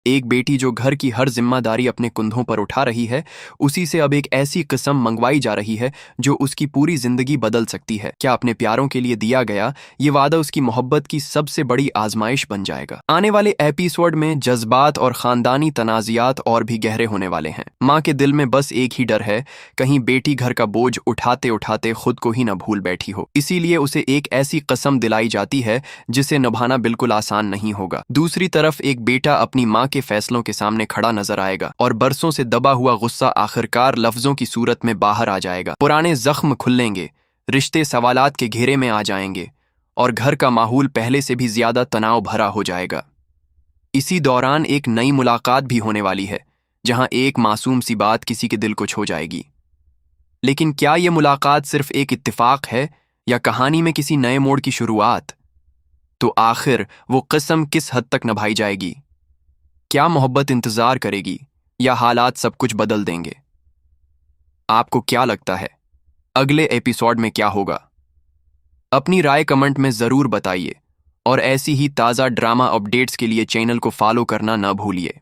एक बेटी जो घर की हर जिम्मेदारी अपने कंधों पर उठा रही है, उसी से अब एक ऐसी कसम मंगवाई जा रही है जो उसकी पूरी जिंदगी बदल सकती है। क्या अपने प्यारों के लिए दिया गया ये वादा उसकी मोहब्बत की सबसे बड़ी आजमाइश बन जाएगा? आने वाले एपिसोड में जज्बात और खानदानी तनाज़ियात और भी गहरे होने वाले हैं। माँ के दिल में बस एक ही डर है, कहीं बेटी घर का बोझ उठाते उठाते खुद को ही न भूल बैठी हो। इसीलिए उसे एक ऐसी कसम दिलाई जाती है जिसे निभाना बिल्कुल आसान नहीं होगा। दूसरी तरफ एक बेटा अपनी माँ के फैसलों के सामने खड़ा नजर आएगा और बरसों से दबा हुआ गुस्सा आखिरकार लफ्जों की सूरत में बाहर आ जाएगा। पुराने जख्म खुलेंगे, रिश्ते सवालात के घेरे में आ जाएंगे और घर का माहौल पहले से भी ज्यादा तनाव भरा हो जाएगा। इसी दौरान एक नई मुलाकात भी होने वाली है, जहां एक मासूम सी बात किसी के दिल को छू जाएगी। लेकिन क्या यह मुलाकात सिर्फ एक इत्तेफाक है या कहानी में किसी नए मोड़ की शुरुआत? तो आखिर वो कसम किस हद तक निभाई जाएगी? क्या मोहब्बत इंतजार करेगी या हालात सब कुछ बदल देंगे? आपको क्या लगता है अगले एपिसोड में क्या होगा? अपनी राय कमेंट में जरूर बताइए और ऐसी ही ताज़ा ड्रामा अपडेट्स के लिए चैनल को फॉलो करना न भूलिए।